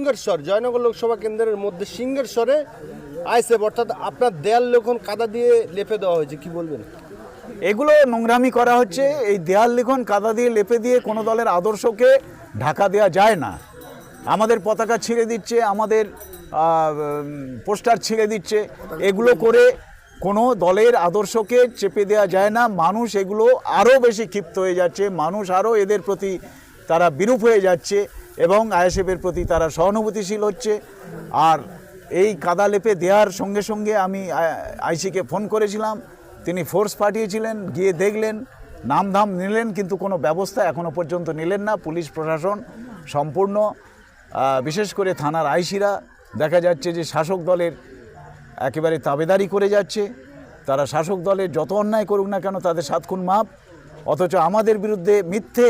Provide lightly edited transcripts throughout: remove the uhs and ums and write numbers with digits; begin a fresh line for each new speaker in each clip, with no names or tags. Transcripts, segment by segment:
সিংহেশ্বর জয়নগর লোকসভা কেন্দ্রের মধ্যে সিংহেশ্বরে আইএসএফ অর্থাৎ আপনার দেয়াল লিখন কাদা দিয়ে লেপে দেওয়া হয়েছে, কি বলবেন?
এগুলো নোংরামি করা হচ্ছে। এই দেয়াল লিখন কাদা দিয়ে লেপে দিয়ে কোনো দলের আদর্শকে ঢাকা দেওয়া যায় না। আমাদের পতাকা ছিঁড়ে দিচ্ছে, আমাদের পোস্টার ছিঁড়ে দিচ্ছে, এগুলো করে কোনো দলের আদর্শকে চেপে দেওয়া যায় না। মানুষ এগুলো আরও বেশি ক্ষিপ্ত হয়ে যাচ্ছে, মানুষ আরও এদের প্রতি তারা বিরূপ হয়ে যাচ্ছে এবং আইএসএফের প্রতি তারা সহানুভূতিশীল হচ্ছে। আর এই কাদা লেপে দেওয়ার সঙ্গে সঙ্গে আমি আইসিকে ফোন করেছিলাম, তিনি ফোর্স পাঠিয়েছিলেন, গিয়ে দেখলেন, নামধাম নিলেন, কিন্তু কোনো ব্যবস্থা এখনও পর্যন্ত নিলেন না। পুলিশ প্রশাসন সম্পূর্ণ, বিশেষ করে থানার আইসিরা দেখা যাচ্ছে যে শাসক দলের একেবারে তাবেদারি করে যাচ্ছে। তারা শাসক দলের যত অন্যায় করুক না কেন তাদের 7 খুন মাপ, অথচ আমাদের বিরুদ্ধে মিথ্যে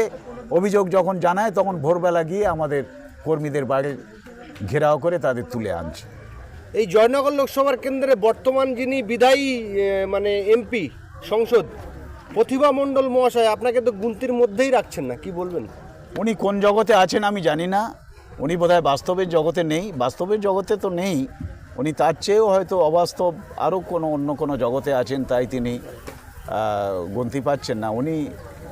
অভিযোগ যখন জানায় তখন ভোরবেলা গিয়ে আমাদের কর্মীদের বাড়ি ঘেরাও করে তাদের তুলে আনছে।
এই জয়নগর লোকসভার কেন্দ্রে বর্তমান যিনি বিদায়ী মানে এমপি সংসদ প্রতিভা মণ্ডল মহাশয়, আপনাকে তো গুনতির মধ্যেই রাখছেন না, কি বলবেন?
উনি কোন জগতে আছেন আমি জানি না। উনি বোধহয় বাস্তবের জগতে নেই। বাস্তবের জগতে তো নেই, উনি তার চেয়েও হয়তো অবাস্তব আরও অন্য কোনো জগতে আছেন, তাই তিনি গন্তি পাচ্ছেন না। উনি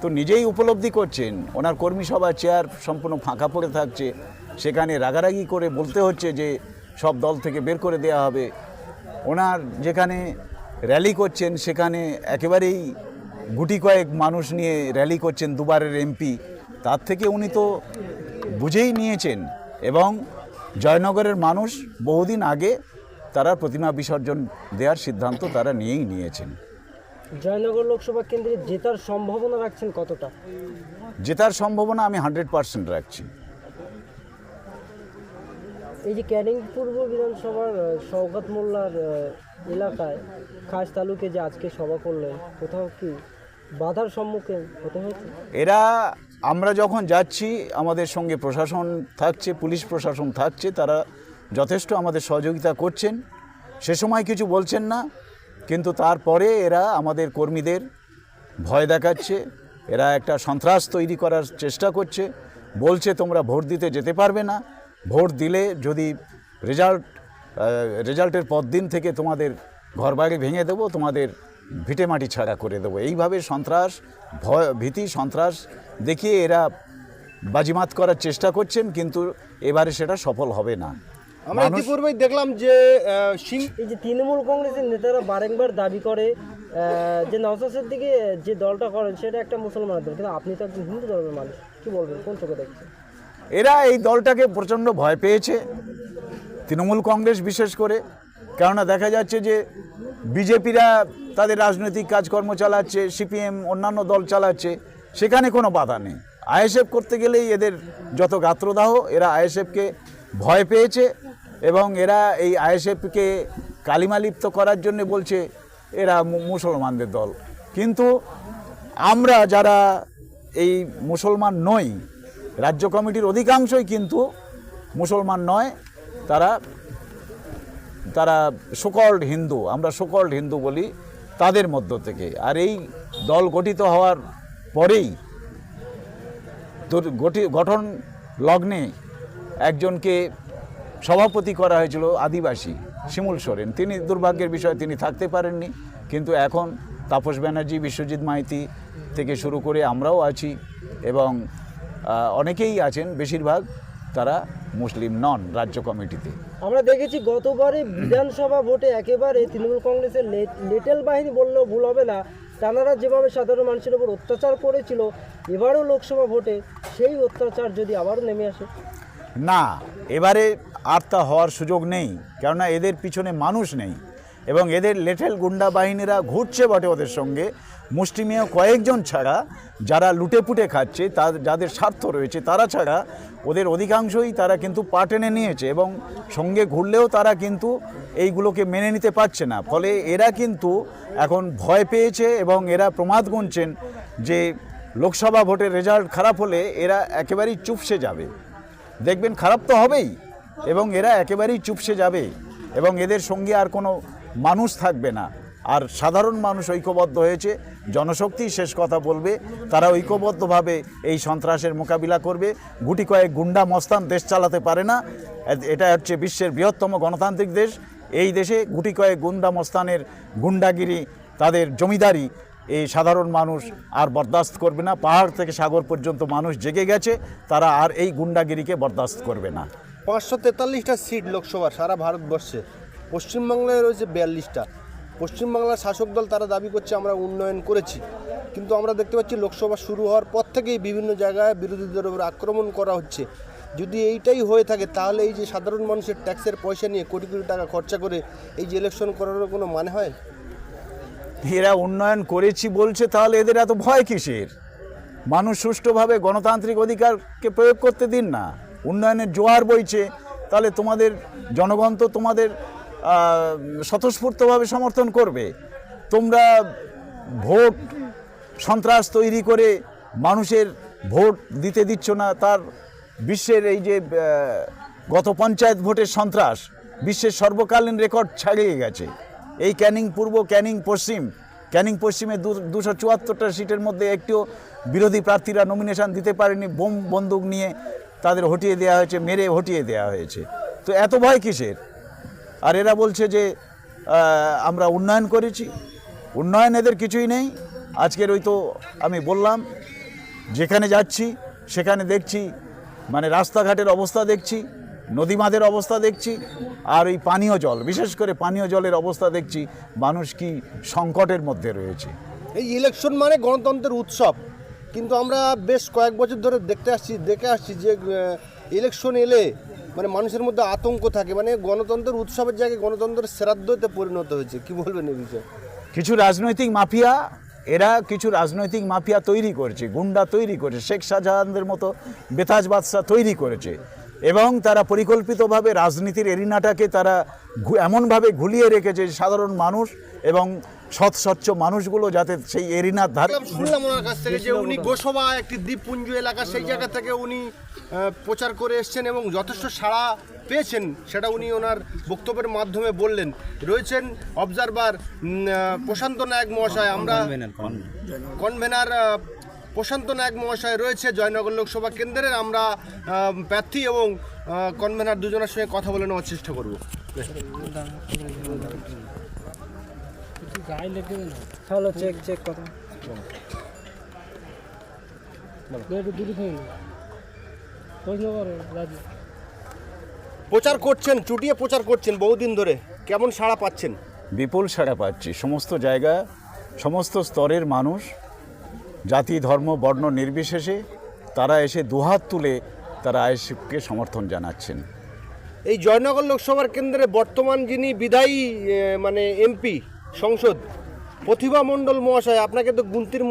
তো নিজেই উপলব্ধি করছেন ওনার কর্মী সভা চেয়ার সম্পূর্ণ ফাঁকা পড়ে থাকছে, সেখানে রাগারাগি করে বলতে হচ্ছে যে সব দল থেকে বের করে দেওয়া হবে। ওনার যেখানে র্যালি করছেন সেখানে একেবারেই গুটি কয়েক মানুষ নিয়ে র্যালি করছেন, দুবারের এমপি। তার থেকে উনি তো বুঝেই নিয়েছেন এবং জয়নগরের মানুষ বহুদিন আগে তারা প্রতিমা বিসর্জন দেওয়ার সিদ্ধান্ত তারা নিয়েই নিয়েছেন।
জয়নগর লোকসভা কেন্দ্রে জেতার সম্ভাবনা রাখছেন কতটা?
জেতার সম্ভাবনা আমি 100% রাখছি।
এই যে ক্যানিং পূর্ব বিধানসভার শওকত মোল্লার এলাকায় খাস তালুকে যে আজকে সভা করলেন, কোথাও কি বাধার সম্মুখীন হতে হয়েছে?
এরা আমরা যখন যাচ্ছি আমাদের সঙ্গে প্রশাসন থাকছে, পুলিশ প্রশাসন থাকছে, তারা যথেষ্ট আমাদের সহযোগিতা করছেন, সে সময় কিছু বলছেন না, কিন্তু তারপরে এরা আমাদের কর্মীদের ভয় দেখাচ্ছে, এরা একটা সন্ত্রাস তৈরি করার চেষ্টা করছে, বলছে তোমরা ভোট দিতে যেতে পারবে না, ভোট দিলে যদি রেজাল্টের পর দিন থেকে তোমাদের ঘরবাড়ি ভেঙে দেবো, তোমাদের ভিটে মাটি ছাড়া করে দেবো। এইভাবে সন্ত্রাস, ভয়, ভীতি, সন্ত্রাস দেখিয়ে এরা বাজিমাত করার চেষ্টা করছেন, কিন্তু এবারে সেটা সফল হবে না।
আমরা ইতিপূর্বেই দেখলাম যে
এই যে তৃণমূল কংগ্রেসের নেতারা বারংবার দাবি করে যে নওশাদ সিদ্দিকী যে দলটা করেন সেটা একটা মুসলমানের দল, কিন্তু আপনি তো একজন হিন্দু ধর্মের মানুষ, কি বলবেন, কোন চোখে দেখছেন?
এরা এই দলটাকে প্রচণ্ড ভয় পেয়েছে, তৃণমূল কংগ্রেস বিশেষ করে, কেননা দেখা যাচ্ছে যে বিজেপিরা তাদের রাজনৈতিক কাজকর্ম চালাচ্ছে, সিপিএম অন্যান্য দল চালাচ্ছে, সেখানে কোনো বাধা নেই। আইএসএফ করতে গেলেই এদের যত গাত্রদাহ, এরা আইএসএফকে ভয় পেয়েছে এবং এরা এই আইএসএফকে কালিমালিপ্ত করার জন্য বলছে এরা মুসলমানদের দল। কিন্তু আমরা যারা এই মুসলমান নই, রাজ্য কমিটির অধিকাংশই কিন্তু মুসলমান নয়, তারা সোকল্ড হিন্দু, আমরা সোকল্ড হিন্দু বলি তাদের মধ্য থেকে। আর এই দল গঠিত হওয়ার পরেই গঠন লগ্নে একজনকে সভাপতি করা হয়েছিল আদিবাসী শিমুল সোরেন, তিনি দুর্ভাগ্যের বিষয় তিনি থাকতে পারেননি, কিন্তু এখন তাপস ব্যানার্জি, বিশ্বজিৎ মাইতি থেকে শুরু করে আমরাও আছি এবং অনেকেই আছেন, বেশিরভাগ তারা মুসলিম নন রাজ্য কমিটিতে।
আমরা দেখেছি গতবারে বিধানসভা ভোটে একেবারে তৃণমূল কংগ্রেসের লিটল বাহিনী বললেও ভুল হবে না, তারা যেভাবে সাধারণ মানুষের উপর অত্যাচার করেছিল, এবারও লোকসভা ভোটে সেই অত্যাচার যদি আবারও নেমে আসে?
না, এবারে আর তা হওয়ার সুযোগ নেই, কেননা এদের পিছনে মানুষ নেই এবং এদের লেটেল গুন্ডা বাহিনীরা ঘুরছে বটে ওদের সঙ্গে, মুষ্টিমেয় কয়েকজন ছাড়া যারা লুটেপুটে খাচ্ছে, যাদের স্বার্থ রয়েছে তারা ছাড়া ওদের অধিকাংশই তারা কিন্তু পা টেনে নিয়েছে এবং সঙ্গে ঘুরলেও তারা কিন্তু এইগুলোকে মেনে নিতে পারছে না। ফলে এরা কিন্তু এখন ভয় পেয়েছে এবং এরা প্রমাদ গুনছেন যে লোকসভা ভোটের রেজাল্ট খারাপ হলে এরা একেবারেই চুপসে যাবে। দেখবেন খারাপ তো হবেই এবং এরা একেবারেই চুপসে যাবে এবং এদের সঙ্গে আর কোনো মানুষ থাকবে না। আর সাধারণ মানুষ ঐক্যবদ্ধ হয়েছে, জনশক্তি শেষ কথা বলবে, তারা ঐক্যবদ্ধভাবে এই সন্ত্রাসের মোকাবিলা করবে। গুটি কয়েক গুন্ডা মস্তান দেশ চালাতে পারে না। এটা হচ্ছে বিশ্বের বৃহত্তম গণতান্ত্রিক দেশ। এই দেশে গুটি কয়েক গুন্ডা মস্তানের গুন্ডাগিরি, তাদের জমিদারি এই সাধারণ মানুষ আর বরদাস্ত করবে না। পাহাড় থেকে সাগর পর্যন্ত মানুষ জেগে গেছে, তারা আর এই গুন্ডাগিরিকে বরদাস্ত করবে না।
543টা সিট লোকসভার সারা ভারতবর্ষে, পশ্চিমবাংলায় রয়েছে 42টা। পশ্চিমবাংলার শাসক দল তারা দাবি করছে আমরা উন্নয়ন করেছি, কিন্তু আমরা দেখতে পাচ্ছি লোকসভা শুরু হওয়ার পর থেকেই বিভিন্ন জায়গায় বিরোধীদের উপর আক্রমণ করা হচ্ছে। যদি এইটাই হয়ে থাকে তাহলে এই যে সাধারণ মানুষের ট্যাক্সের পয়সা নিয়ে কোটি কোটি টাকা খরচা করে এই যে ইলেকশন করারও কোনো মানে হয়?
এরা উন্নয়ন করেছি বলছে, তাহলে এদের এত ভয় কিসের? মানুষ সুষ্ঠুভাবে গণতান্ত্রিক অধিকারকে প্রয়োগ করতে দিন না। উন্নয়নের জোয়ার বইছে, তাহলে তোমাদের জনগণ তো তোমাদের স্বতঃস্ফূর্তভাবে সমর্থন করবে। তোমরা ভোট সন্ত্রাস তৈরি করে মানুষের ভোট দিতে দিচ্ছ না। তার বিশ্বের এই যে গত পঞ্চায়েত ভোটের সন্ত্রাস বিশ্বের সর্বকালীন রেকর্ড ছাড়িয়ে গেছে। এই ক্যানিং পূর্ব, ক্যানিং পশ্চিম, ক্যানিং পশ্চিমে 274টা সিটের মধ্যে একটিও বিরোধী প্রার্থীরা নমিনেশন দিতে পারেনি। বোম বন্দুক নিয়ে তাদের হটিয়ে দেওয়া হয়েছে, মেরে হটিয়ে দেওয়া হয়েছে। তো এত ভয় কিসের? আর এরা বলছে যে আমরা উন্নয়ন করেছি। উন্নয়ন এদের কিছুই নেই। আজকের ওই তো আমি বললাম, যেখানে যাচ্ছি সেখানে দেখছি মানে রাস্তাঘাটের অবস্থা দেখছি, নদীমাদের অবস্থা দেখছি, আর এই পানীয় জল, বিশেষ করে পানীয় জলের অবস্থা দেখছি। মানুষ কি সংকটের মধ্যে রয়েছে।
এই ইলেকশন মানে গণতন্ত্রের উৎসব, কিন্তু আমরা বেশ কয়েক বছর ধরে দেখে আসছি যে ইলেকশন এলে মানে মানুষের মধ্যে আতঙ্ক থাকে, মানে গণতন্ত্রের উৎসবের জায়গায় গণতন্ত্রের শ্রাদ্ধতে পরিণত হয়েছে। কি বলবেন এই বিষয়ে?
কিছু রাজনৈতিক মাফিয়া, এরা কিছু রাজনৈতিক মাফিয়া তৈরি করেছে, গুন্ডা তৈরি করেছে, শেখ শাহজাহানদের মতো বেতাজ বাদশা তৈরি করেছে, এবং তারা পরিকল্পিতভাবে রাজনীতির এরিনাটাকে তারা এমনভাবে ঘুলিয়ে রেখেছে সাধারণ মানুষ এবং সৎ স্বচ্ছ মানুষগুলো যাতে সেই এরিনার ধারে।
শুনলাম ওনার কাছ থেকে যে উনি গোসবা একটি দ্বীপপুঞ্জ এলাকা, সেই জায়গা থেকে উনি প্রচার করে এসছেন এবং যথেষ্ট সাড়া পেয়েছেন, সেটা উনি ওনার বক্তব্যের মাধ্যমে বললেন। রয়েছেন অবজারভার প্রশান্ত নায়ক মহাশয়, আমরা কনভেনার প্রশান্ত নায়ক মহাশয় রয়েছে জয়নগর লোকসভা কেন্দ্রের। আমরা প্রার্থী এবং কনভেনার দুজনের সঙ্গে কথা বলে নেওয়ার চেষ্টা করব।
হ্যালো, চেক কথা।
প্রচার করছেন, চুটিয়ে প্রচার করছেন বহুদিন ধরে, কেমন সাড়া পাচ্ছেন?
বিপুল সাড়া পাচ্ছি। সমস্ত জায়গা, সমস্ত স্তরের মানুষ, জাতি ধর্ম বর্ণ নির্বিশেষে তারা এসে দুহাত তুলে তারা আইএসএফকে সমর্থন জানাচ্ছেন।
এই জয়নগর লোকসভার কেন্দ্রে বর্তমান যিনি বিদায়ী মানে এমপি সংসদ প্রতিভা মণ্ডল মহাশয়, আপনাকে তো গুনতির